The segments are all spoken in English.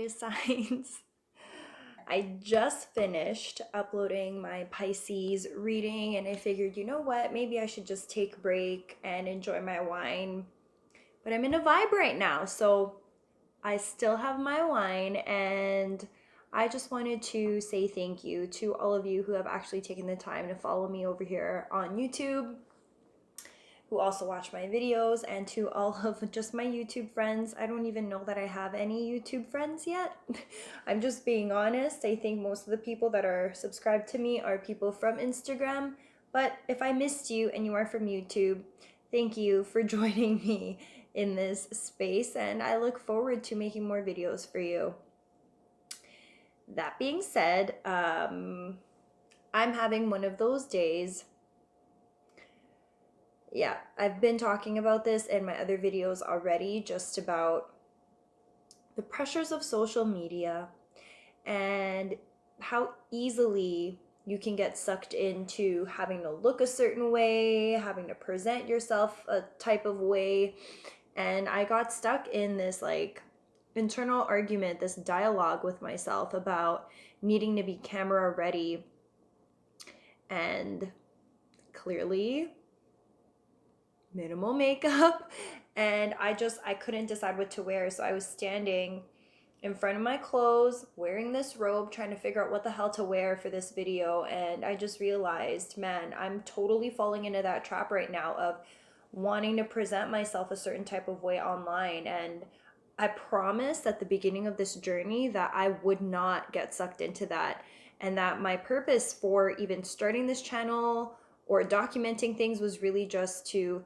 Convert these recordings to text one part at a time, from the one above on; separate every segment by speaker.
Speaker 1: Aquarius signs. I just finished uploading my Pisces reading and I figured, you know what, maybe I should just take a break and enjoy my wine. But I'm in a vibe right now, so I still have my wine, and I just wanted to say thank you to all of you who have actually taken the time to follow me over here on YouTube, who also watch my videos, and to all of just my YouTube friends. I don't even know that I have any YouTube friends yet. I'm just being honest. I think most of the people that are subscribed to me are people from Instagram. But if I missed you and you are from YouTube, thank you for joining me in this space, and I look forward to making more videos for you. That being said, I'm having one of those days. Yeah, I've been talking about this in my other videos already, just about the pressures of social media and how easily you can get sucked into having to look a certain way, having to present yourself a type of way. And I got stuck in this like internal argument, this dialogue with myself about needing to be camera ready. And clearly minimal makeup, and I couldn't decide what to wear. So I was standing in front of my clothes wearing this robe, trying to figure out what the hell to wear for this video, and I just realized, man, I'm totally falling into that trap right now of wanting to present myself a certain type of way online. And I promised at the beginning of this journey that I would not get sucked into that, and that my purpose for even starting this channel or documenting things was really just to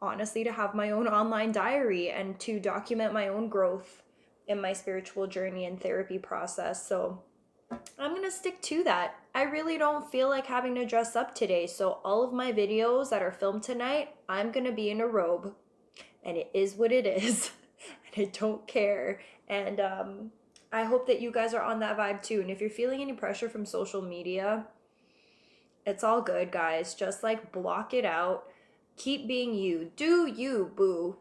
Speaker 1: honestly, to have my own online diary and to document my own growth in my spiritual journey and therapy process. So I'm gonna stick to that. I really don't feel like having to dress up today. So all of my videos that are filmed tonight, I'm gonna be in a robe, and it is what it is. And I don't care. And I hope that you guys are on that vibe too. And if you're feeling any pressure from social media, it's all good, guys. Just like block it out. Keep being you. Do you, boo.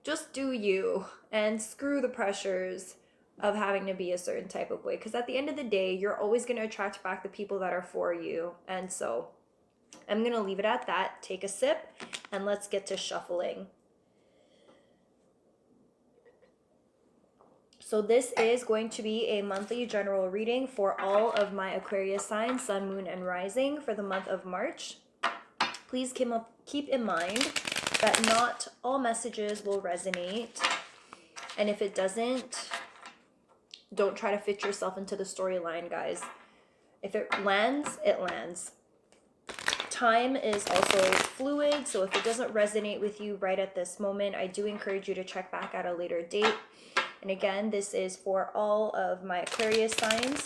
Speaker 1: Just do you. And screw the pressures of having to be a certain type of way. Because at the end of the day, you're always going to attract back the people that are for you. And so I'm going to leave it at that. Take a sip and let's get to shuffling. So this is going to be a monthly general reading for all of my Aquarius signs, Sun, Moon, and Rising for the month of March. Please keep in mind that not all messages will resonate. And if it doesn't, don't try to fit yourself into the storyline, guys. If it lands, it lands. Time is also fluid, so if it doesn't resonate with you right at this moment, I do encourage you to check back at a later date. And again, this is for all of my Aquarius signs,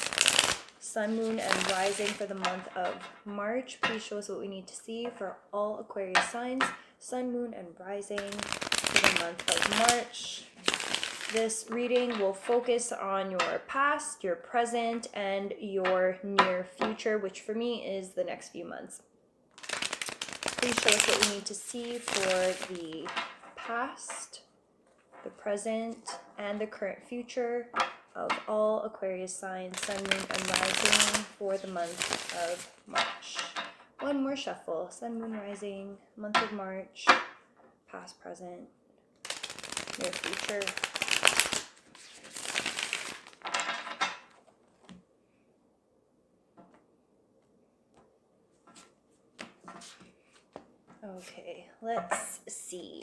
Speaker 1: Sun, Moon, and Rising for the month of March. Please show us what we need to see for all Aquarius signs, Sun, Moon, and Rising for the month of March. This reading will focus on your past, your present, and your near future, which for me is the next few months. Please show us what we need to see for the past, the present, and the current future of all Aquarius signs, Sun, Moon, and Rising for the month of March. One more shuffle. Sun, Moon, Rising, month of March, past, present, near future. Okay, let's see.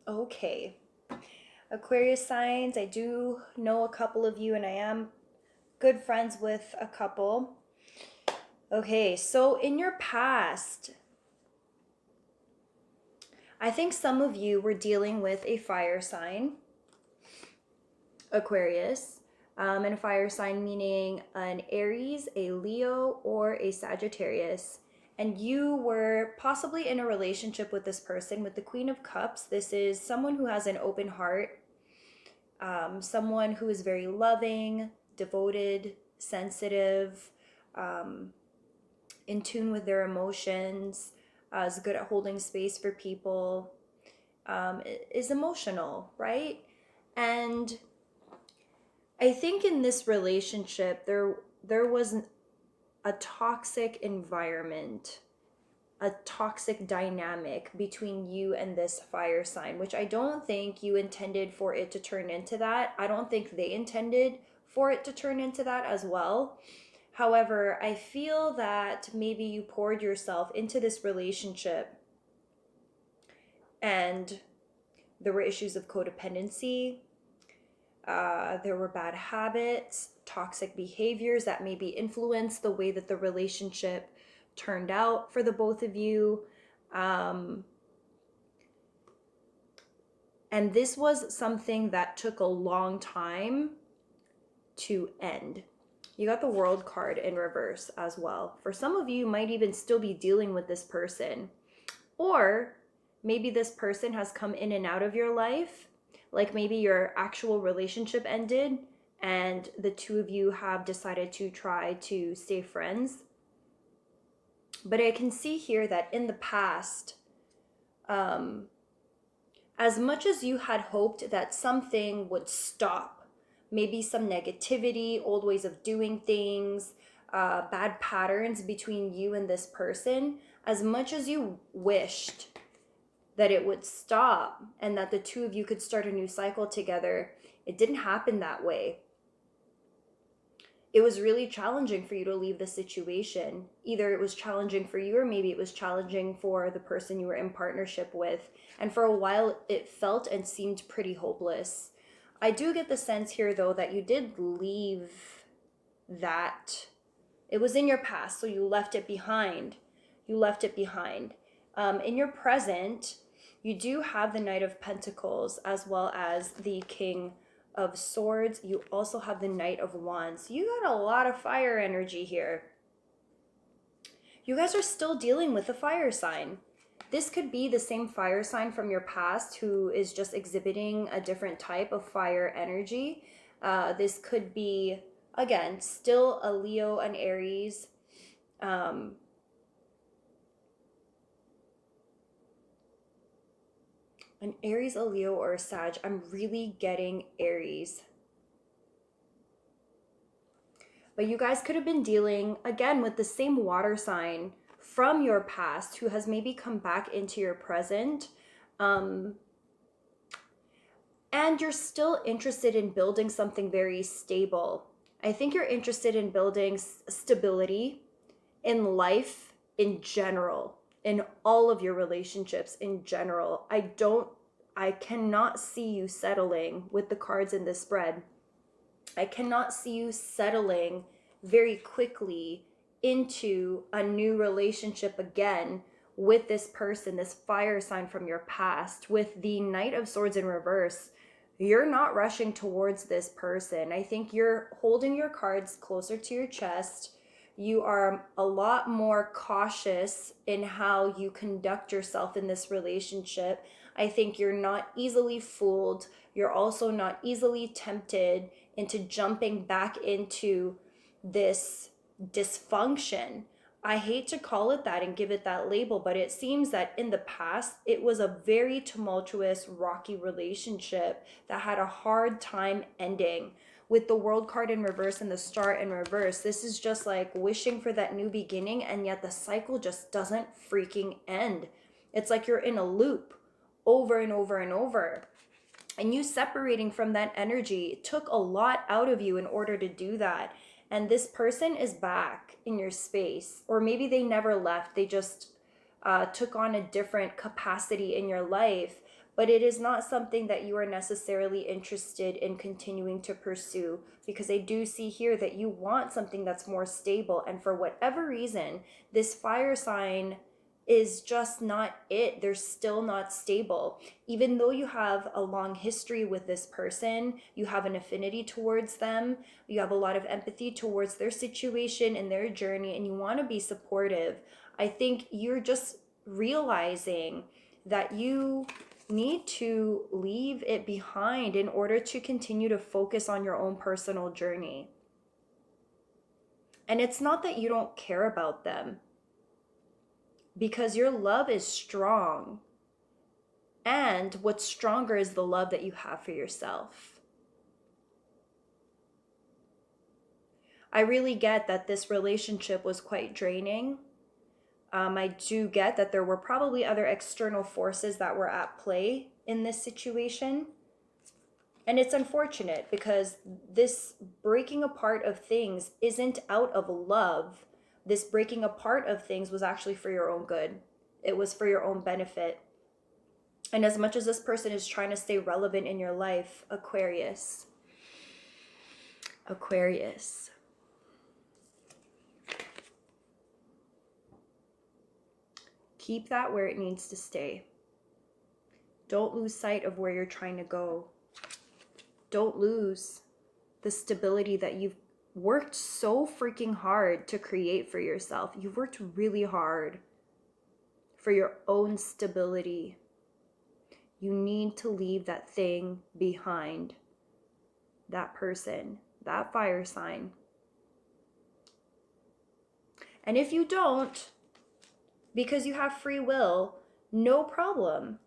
Speaker 1: Okay. Aquarius signs, I do know a couple of you, and I am good friends with a couple. Okay, so in your past, I think some of you were dealing with a fire sign, Aquarius. And a fire sign meaning an Aries, a Leo, or a Sagittarius. And you were possibly in a relationship with this person. With the Queen of Cups, this is someone who has an open heart, someone who is very loving, devoted, sensitive, in tune with their emotions, is good at holding space for people, is emotional, right? And I think in this relationship, there was a toxic environment, a toxic dynamic between you and this fire sign, which I don't think you intended for it to turn into that. I don't think they intended for it to turn into that as well. However, I feel that maybe you poured yourself into this relationship and there were issues of codependency. There were bad habits, toxic behaviors that maybe influenced the way that the relationship turned out for the both of you. And this was something that took a long time to end. You got the World card in reverse as well. For some of you, you might even still be dealing with this person. Or maybe this person has come in and out of your life. Like maybe your actual relationship ended and the two of you have decided to try to stay friends. But I can see here that in the past, as much as you had hoped that something would stop, maybe some negativity, old ways of doing things, bad patterns between you and this person, as much as you wished that it would stop and that the two of you could start a new cycle together, it didn't happen that way. It was really challenging for you to leave the situation. Either it was challenging for you or maybe it was challenging for the person you were in partnership with. And for a while, it felt and seemed pretty hopeless. I do get the sense here, though, that you did leave that. It was in your past, so you left it behind. You left it behind. In your present, you do have the Knight of Pentacles as well as the King of Swords. You also have the Knight of Wands. You got a lot of fire energy here. You guys are still dealing with the fire sign. This could be the same fire sign from your past who is just exhibiting a different type of fire energy. This could be, again, still a Leo, an Aries. An Aries, a Leo, or a Sag. I'm really getting Aries. But you guys could have been dealing, again, with the same water sign from your past who has maybe come back into your present. And you're still interested in building something very stable. I think you're interested in building stability in life in general, in all of your relationships in general. I cannot see you settling with the cards in this spread. I cannot see you settling very quickly into a new relationship again with this person, this fire sign from your past. With the Knight of Swords in reverse, you're not rushing towards this person. I think you're holding your cards closer to your chest. You are a lot more cautious in how you conduct yourself in this relationship. I think you're not easily fooled. You're also not easily tempted into jumping back into this dysfunction. I hate to call it that and give it that label, but it seems that in the past, it was a very tumultuous, rocky relationship that had a hard time ending. With the World card in reverse and the Star in reverse, this is just like wishing for that new beginning, and yet the cycle just doesn't freaking end. It's like you're in a loop over and over and over. And you separating from that energy took a lot out of you in order to do that. And this person is back in your space, or maybe they never left. They just took on a different capacity in your life. But it is not something that you are necessarily interested in continuing to pursue, because I do see here that you want something that's more stable. And for whatever reason, this fire sign is just not it. They're still not stable. Even though you have a long history with this person, you have an affinity towards them, you have a lot of empathy towards their situation and their journey, and you want to be supportive. I think you're just realizing that you need to leave it behind in order to continue to focus on your own personal journey. And it's not that you don't care about them, because your love is strong. And what's stronger is the love that you have for yourself. I really get that this relationship was quite draining. I do get that there were probably other external forces that were at play in this situation. And it's unfortunate because this breaking apart of things isn't out of love. This breaking apart of things was actually for your own good. It was for your own benefit. And as much as this person is trying to stay relevant in your life, Aquarius, keep that where it needs to stay. Don't lose sight of where you're trying to go. Don't lose the stability that you've worked so freaking hard to create for yourself. You've worked really hard for your own stability. You need to leave that thing behind. That person, that fire sign. And if you don't, because you have free will, no problem.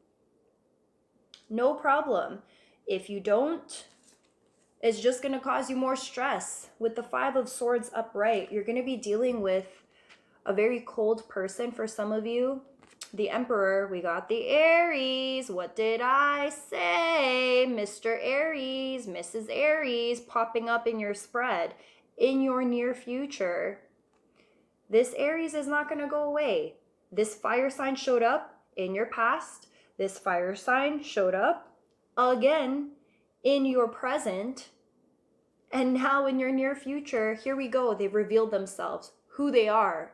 Speaker 1: No problem. If you don't, it's just going to cause you more stress. With the 5 of Swords upright, you're going to be dealing with a very cold person for some of you. The Emperor, we got the Aries. What did I say? Mr. Aries, Mrs. Aries popping up in your spread in your near future. This Aries is not going to go away. This fire sign showed up in your past. This fire sign showed up again in your present. And now in your near future, here we go. They've revealed themselves, who they are.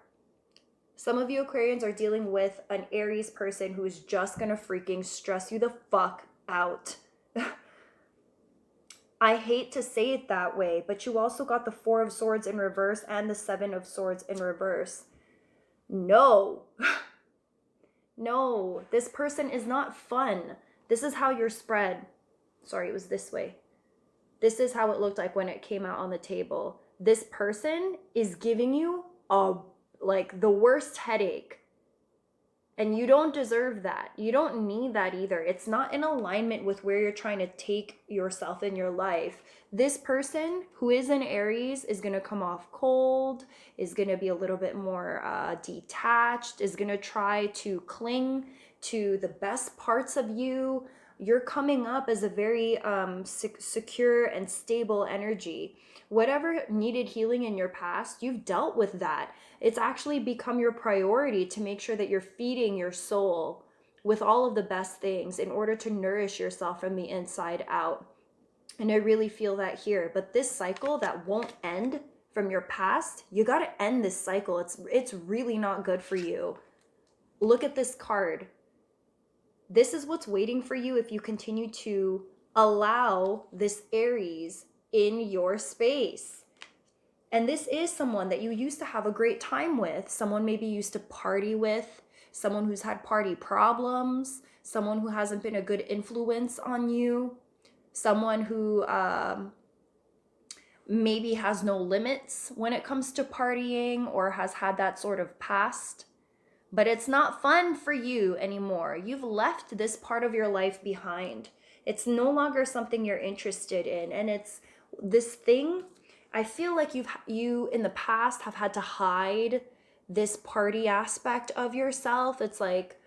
Speaker 1: Some of you Aquarians are dealing with an Aries person who is just going to freaking stress you the fuck out. I hate to say it that way, but you also got the 4 of Swords in reverse and the 7 of Swords in reverse. No. No, this person is not fun. This is how you're spread. Sorry, it was this way. This is how it looked like when it came out on the table. This person is giving you like the worst headache. And you don't deserve that. You don't need that either. It's not in alignment with where you're trying to take yourself in your life. This person who is in Aries is going to come off cold, is going to be a little bit more detached, is going to try to cling to the best parts of you. You're coming up as a very secure and stable energy. Whatever needed healing in your past, you've dealt with that. It's actually become your priority to make sure that you're feeding your soul with all of the best things in order to nourish yourself from the inside out. And I really feel that here. But this cycle that won't end from your past, you got to end this cycle. It's really not good for you. Look at this card. This is what's waiting for you if you continue to allow this Aries in your space. And this is someone that you used to have a great time with, someone maybe you used to party with, someone who's had party problems, someone who hasn't been a good influence on you, someone who maybe has no limits when it comes to partying or has had that sort of past. But it's not fun for you anymore. You've left this part of your life behind. It's no longer something you're interested in. And it's this thing, I feel like you in the past have had to hide this party aspect of yourself. It's like,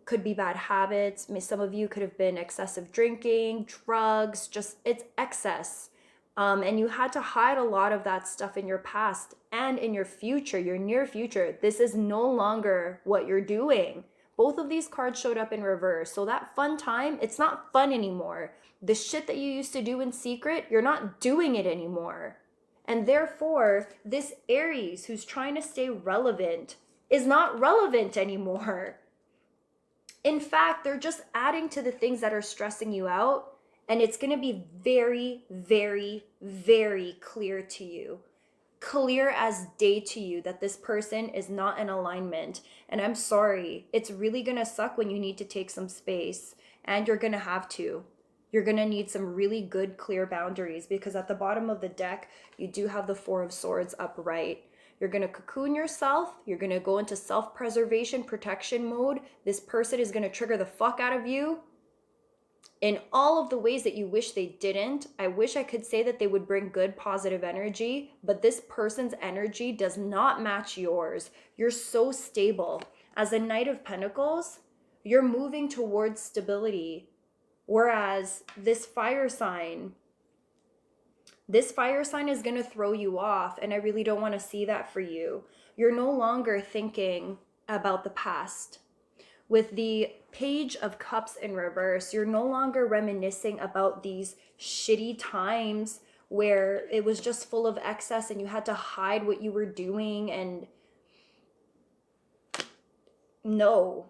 Speaker 1: could be bad habits. Some of you could have been excessive drinking, drugs, just it's excess. And you had to hide a lot of that stuff in your past and in your future, your near future. This is no longer what you're doing. Both of these cards showed up in reverse. So that fun time, it's not fun anymore. The shit that you used to do in secret, you're not doing it anymore. And therefore, this Aries who's trying to stay relevant is not relevant anymore. In fact, they're just adding to the things that are stressing you out, and it's going to be very, very, very clear to you, clear as day to you, that this person is not in alignment. And I'm sorry, it's really going to suck when you need to take some space, and you're going to have to. You're going to need some really good, clear boundaries, because at the bottom of the deck, you do have the Four of Swords upright. You're going to cocoon yourself. You're going to go into self-preservation, protection mode. This person is going to trigger the fuck out of you in all of the ways that you wish they didn't. I wish I could say that they would bring good, positive energy, but this person's energy does not match yours. You're so stable. As a Knight of Pentacles, you're moving towards stability. Whereas this fire sign is going to throw you off, and I really don't want to see that for you. You're no longer thinking about the past. With the Page of Cups in reverse, you're no longer reminiscing about these shitty times where it was just full of excess and you had to hide what you were doing. And no,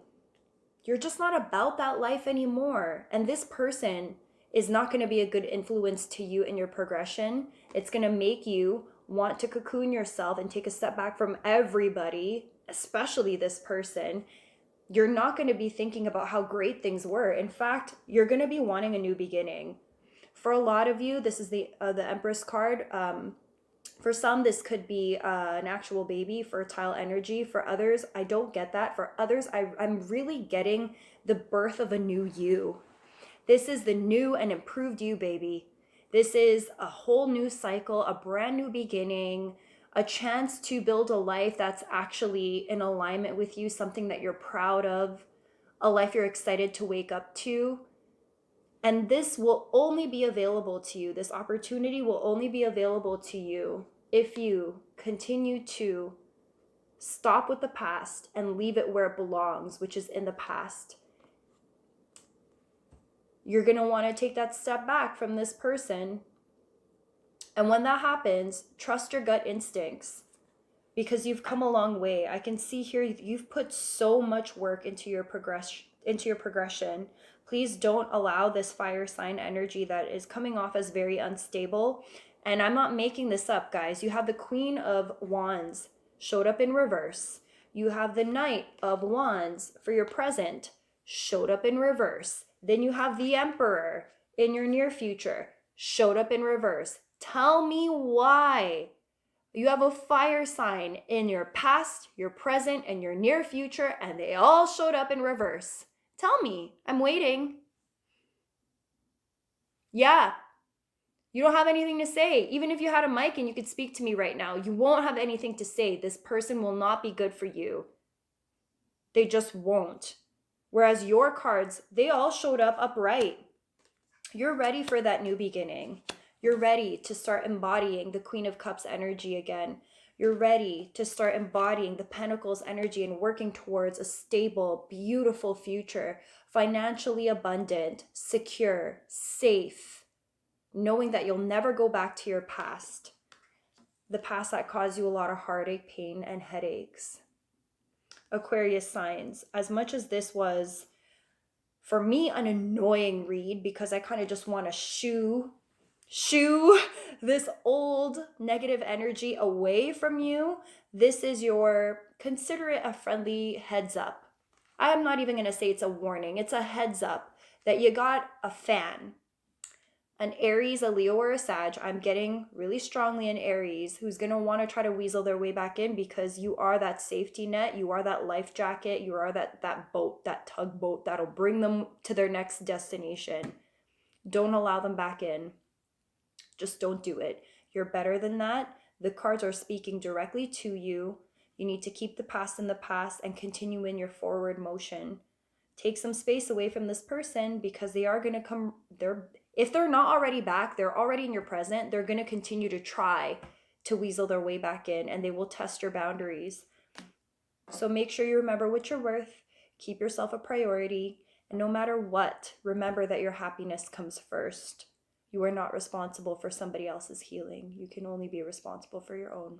Speaker 1: you're just not about that life anymore. And this person is not going to be a good influence to you in your progression. It's going to make you want to cocoon yourself and take a step back from everybody, especially this person. You're not going to be thinking about how great things were. In fact, you're going to be wanting a new beginning. For a lot of you, this is the Empress card. For some, this could be an actual baby, fertile energy. For others, I don't get that. For others, I'm really getting the birth of a new you. This is the new and improved you, baby. This is a whole new cycle, a brand new beginning, a chance to build a life that's actually in alignment with you, something that you're proud of, a life you're excited to wake up to. And this will only be available to you. This opportunity will only be available to you if you continue to stop with the past and leave it where it belongs, which is in the past. You're going to want to take that step back from this person. And when that happens, trust your gut instincts, because you've come a long way. I can see here you've put so much work into your progression. Please don't allow this fire sign energy that is coming off as very unstable. And I'm not making this up, guys. You have the Queen of Wands showed up in reverse. You have the Knight of Wands for your present showed up in reverse. Then you have the Emperor in your near future showed up in reverse. Tell me why. You have a fire sign in your past, your present, and your near future, and they all showed up in reverse. Tell me. I'm waiting. Yeah. You don't have anything to say. Even if you had a mic and you could speak to me right now, you won't have anything to say. This person will not be good for you. They just won't. Whereas your cards, they all showed up upright. You're ready for that new beginning. You're ready to start embodying the Queen of Cups energy again. You're ready to start embodying the Pentacles energy and working towards a stable, beautiful future, financially abundant, secure, safe, knowing that you'll never go back to your past, the past that caused you a lot of heartache, pain, and headaches. Aquarius signs, as much as this was, for me, an annoying read, because I kind of just want to shoo this old negative energy away from you, this is your, consider it a friendly heads up. I'm not even going to say it's a warning. It's a heads up that you got a fan. An Aries, a Leo, or a Sag. I'm getting really strongly an Aries who's going to want to try to weasel their way back in, because you are that safety net. You are that life jacket. You are that boat, that tugboat that'll bring them to their next destination. Don't allow them back in. Just don't do it. You're better than that. The cards are speaking directly to you. You need to keep the past in the past and continue in your forward motion. Take some space away from this person, because they are going to come. If they're not already back, they're already in your present. They're going to continue to try to weasel their way back in, and they will test your boundaries. So make sure you remember what you're worth. Keep yourself a priority. And no matter what, remember that your happiness comes first. You are not responsible for somebody else's healing. You can only be responsible for your own.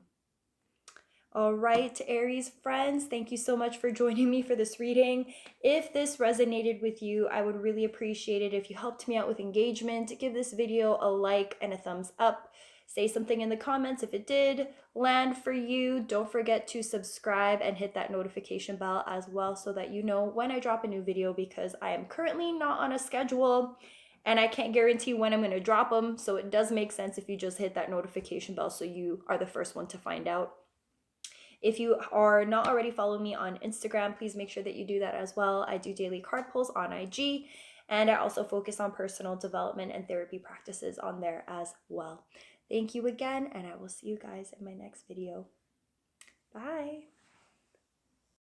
Speaker 1: All right, Aries friends, thank you so much for joining me for this reading. If this resonated with you, I would really appreciate it if you helped me out with engagement. Give this video a like and a thumbs up. Say something in the comments if it did land for you. Don't forget to subscribe and hit that notification bell as well so that you know when I drop a new video, because I am currently not on a schedule and I can't guarantee when I'm going to drop them. So it does make sense if you just hit that notification bell so you are the first one to find out. If you are not already following me on Instagram, please make sure that you do that as well. I do daily card pulls on IG, and I also focus on personal development and therapy practices on there as well. Thank you again, and I will see you guys in my next video. Bye.